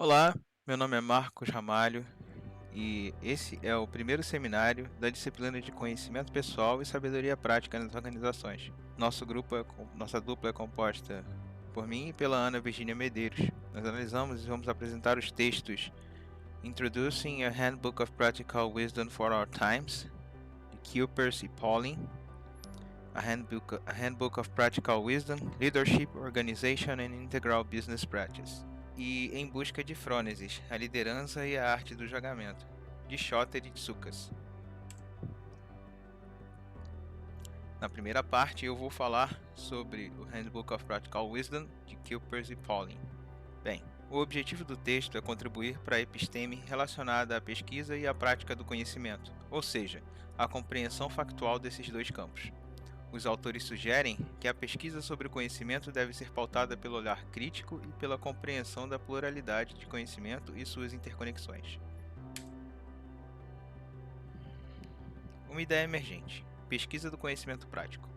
Olá, meu nome é Marcos Ramalho e esse é o primeiro seminário da disciplina de Conhecimento Pessoal e Sabedoria Prática nas Organizações. Nossa dupla é composta por mim e pela Ana Virginia Medeiros. Nós analisamos e vamos apresentar os textos Introducing a Handbook of Practical Wisdom for Our Times, de Kuipers e Pauling, a Handbook of Practical Wisdom, Leadership, Organization and Integral Business Practice, e Em Busca de Frônesis, a Liderança e a Arte do Julgamento, de Schotter e Tsoukas. Na primeira parte eu vou falar sobre o Handbook of Practical Wisdom, de Kuipers e Pauling. Bem, o objetivo do texto é contribuir para a episteme relacionada à pesquisa e à prática do conhecimento, ou seja, a compreensão factual desses dois campos. Os autores sugerem que a pesquisa sobre o conhecimento deve ser pautada pelo olhar crítico e pela compreensão da pluralidade de conhecimento e suas interconexões. Uma ideia emergente: pesquisa do conhecimento prático.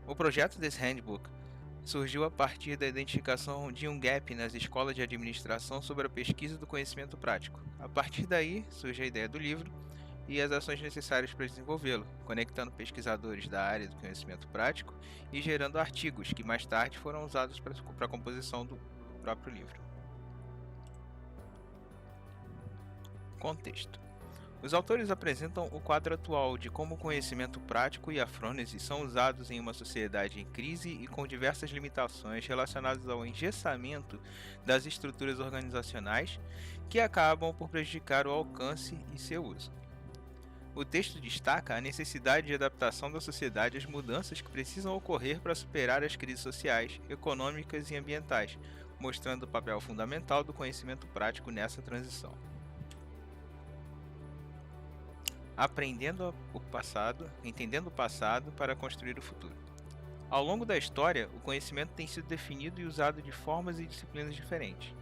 O projeto desse handbook surgiu a partir da identificação de um gap nas escolas de administração sobre a pesquisa do conhecimento prático. A partir daí surge a ideia do livro e as ações necessárias para desenvolvê-lo, conectando pesquisadores da área do conhecimento prático e gerando artigos que mais tarde foram usados para a composição do próprio livro. Contexto: os autores apresentam o quadro atual de como o conhecimento prático e a frônese são usados em uma sociedade em crise e com diversas limitações relacionadas ao engessamento das estruturas organizacionais que acabam por prejudicar o alcance e seu uso. O texto destaca a necessidade de adaptação da sociedade às mudanças que precisam ocorrer para superar as crises sociais, econômicas e ambientais, mostrando o papel fundamental do conhecimento prático nessa transição. Entendendo o passado para construir o futuro. Ao longo da história, o conhecimento tem sido definido e usado de formas e disciplinas diferentes.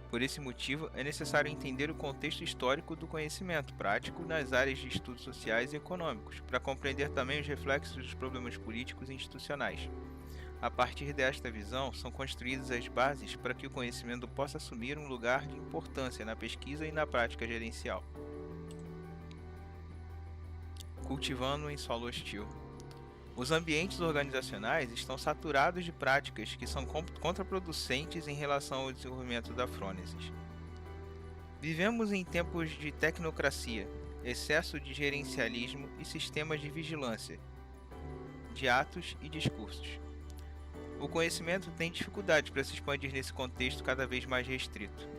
Por esse motivo, é necessário entender o contexto histórico do conhecimento prático nas áreas de estudos sociais e econômicos, para compreender também os reflexos dos problemas políticos e institucionais. A partir desta visão, são construídas as bases para que o conhecimento possa assumir um lugar de importância na pesquisa e na prática gerencial. Cultivando em solo hostil. Os ambientes organizacionais estão saturados de práticas que são contraproducentes em relação ao desenvolvimento da frônesis. Vivemos em tempos de tecnocracia, excesso de gerencialismo e sistemas de vigilância de atos e discursos. O conhecimento tem dificuldade para se expandir nesse contexto cada vez mais restrito.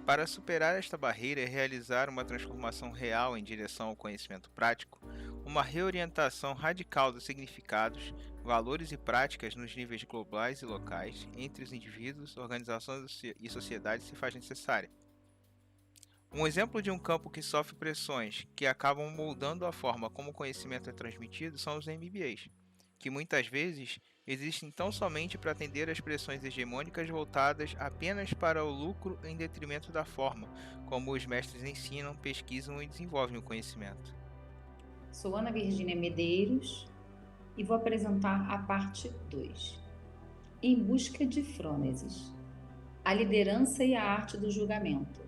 Para superar esta barreira e realizar uma transformação real em direção ao conhecimento prático, uma reorientação radical dos significados, valores e práticas nos níveis globais e locais, entre os indivíduos, organizações e sociedades se faz necessária. Um exemplo de um campo que sofre pressões que acabam moldando a forma como o conhecimento é transmitido são os MBAs, que muitas vezes existem tão somente para atender às pressões hegemônicas voltadas apenas para o lucro em detrimento da forma como os mestres ensinam, pesquisam e desenvolvem o conhecimento. Sou Ana Virginia Medeiros e vou apresentar a parte 2. Em busca de frônesis. A liderança e a arte do julgamento.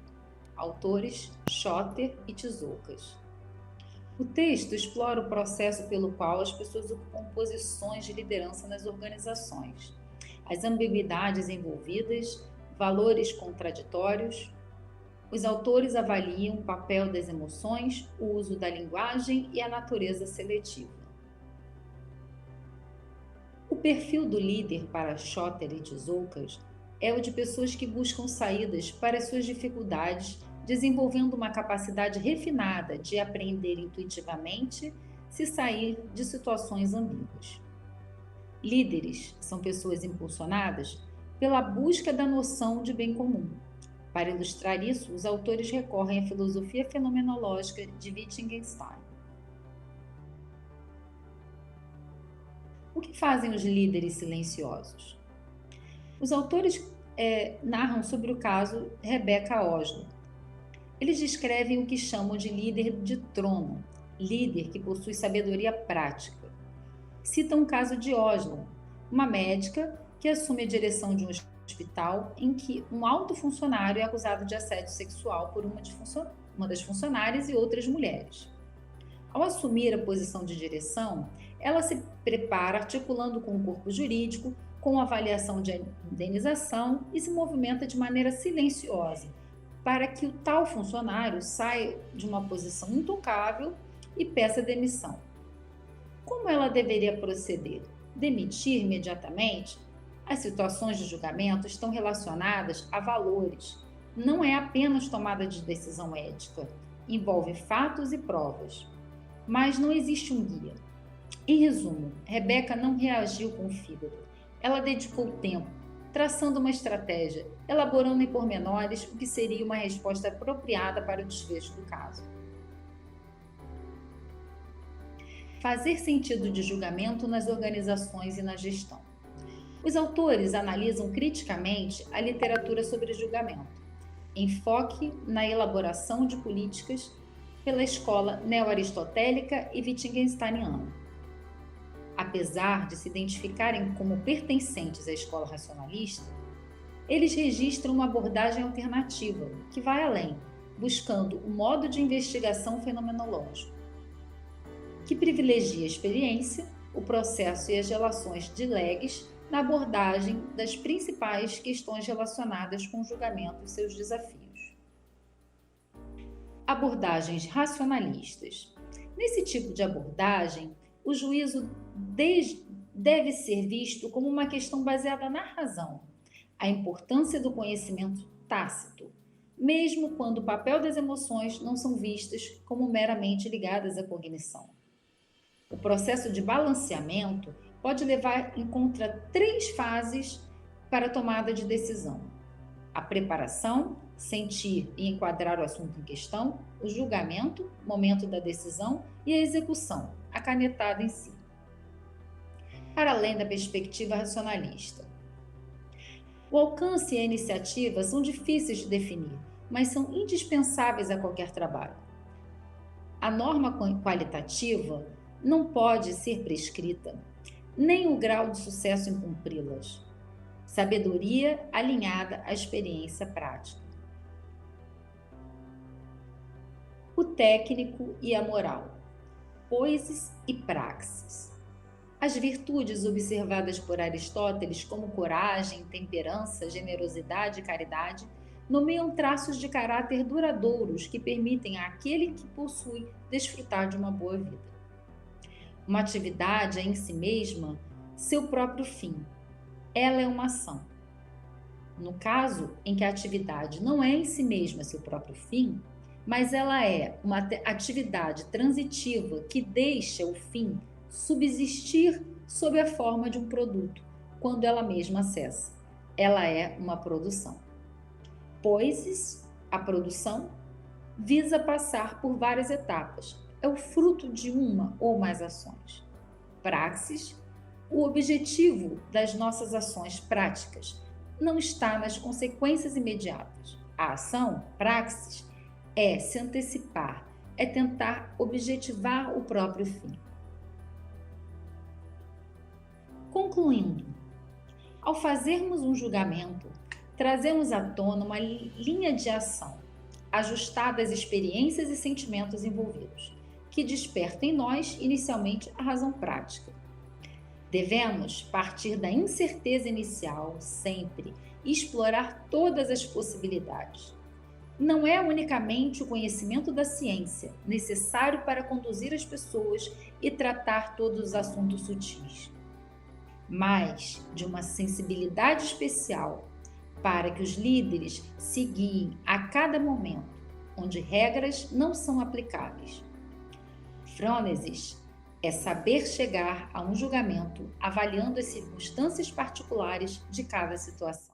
Autores Schotter e Tsoukas. O texto explora o processo pelo qual as pessoas ocupam posições de liderança nas organizações, as ambiguidades envolvidas, valores contraditórios. Os autores avaliam o papel das emoções, o uso da linguagem e a natureza seletiva. O perfil do líder para Schotter e Tsoukas é o de pessoas que buscam saídas para as suas dificuldades, desenvolvendo uma capacidade refinada de aprender intuitivamente se sair de situações ambíguas. Líderes são pessoas impulsionadas pela busca da noção de bem comum. Para ilustrar isso, os autores recorrem à filosofia fenomenológica de Wittgenstein. O que fazem os líderes silenciosos? Os autores narram sobre o caso Rebecca Oslo. Eles descrevem o que chamam de líder de trono, líder que possui sabedoria prática. Citam o caso de Oslo, uma médica que assume a direção de um hospital em que um alto funcionário é acusado de assédio sexual por uma das funcionárias e outras mulheres. Ao assumir a posição de direção, ela se prepara articulando com o corpo jurídico, com avaliação de indenização e se movimenta de maneira silenciosa para que o tal funcionário saia de uma posição intocável e peça demissão. Como ela deveria proceder? Demitir imediatamente? As situações de julgamento estão relacionadas a valores. Não é apenas tomada de decisão ética. Envolve fatos e provas. Mas não existe um guia. Em resumo, Rebeca não reagiu com o fígado. Ela dedicou tempo, traçando uma estratégia, elaborando em pormenores o que seria uma resposta apropriada para o desfecho do caso. Fazer sentido de julgamento nas organizações e na gestão. Os autores analisam criticamente a literatura sobre julgamento. Enfoque na elaboração de políticas pela escola neo-aristotélica e wittgensteiniana. Apesar de se identificarem como pertencentes à escola racionalista, eles registram uma abordagem alternativa, que vai além, buscando um modo de investigação fenomenológico, que privilegia a experiência, o processo e as relações de leges na abordagem das principais questões relacionadas com o julgamento e seus desafios. Abordagens racionalistas. Nesse tipo de abordagem, o juízo deve ser visto como uma questão baseada na razão, a importância do conhecimento tácito, mesmo quando o papel das emoções não são vistas como meramente ligadas à cognição. O processo de balanceamento pode levar em conta 3 fases para a tomada de decisão: a preparação, sentir e enquadrar o assunto em questão, o julgamento, momento da decisão, e a execução, a canetada em si. Para além da perspectiva racionalista. O alcance e a iniciativa são difíceis de definir, mas são indispensáveis a qualquer trabalho. A norma qualitativa não pode ser prescrita, nem o grau de sucesso em cumpri-las. Sabedoria alinhada à experiência prática. O técnico e a moral. Poesis e praxis. As virtudes observadas por Aristóteles, como coragem, temperança, generosidade e caridade, nomeiam traços de caráter duradouros que permitem àquele que possui desfrutar de uma boa vida. Uma atividade é em si mesma seu próprio fim. Ela é uma ação. No caso em que a atividade não é em si mesma seu próprio fim, mas ela é uma atividade transitiva que deixa o fim subsistir sob a forma de um produto, quando ela mesma cessa. Ela é uma produção. Pois a produção visa passar por várias etapas. É o fruto de uma ou mais ações. Praxis, o objetivo das nossas ações práticas não está nas consequências imediatas. A ação, praxis, é se antecipar, é tentar objetivar o próprio fim. Concluindo, ao fazermos um julgamento, trazemos à tona uma linha de ação, ajustada às experiências e sentimentos envolvidos, que desperta em nós, inicialmente, a razão prática. Devemos partir da incerteza inicial, sempre, e explorar todas as possibilidades. Não é unicamente o conhecimento da ciência necessário para conduzir as pessoas e tratar todos os assuntos sutis, mas de uma sensibilidade especial para que os líderes se guiem a cada momento, onde regras não são aplicáveis. Frônesis é saber chegar a um julgamento avaliando as circunstâncias particulares de cada situação.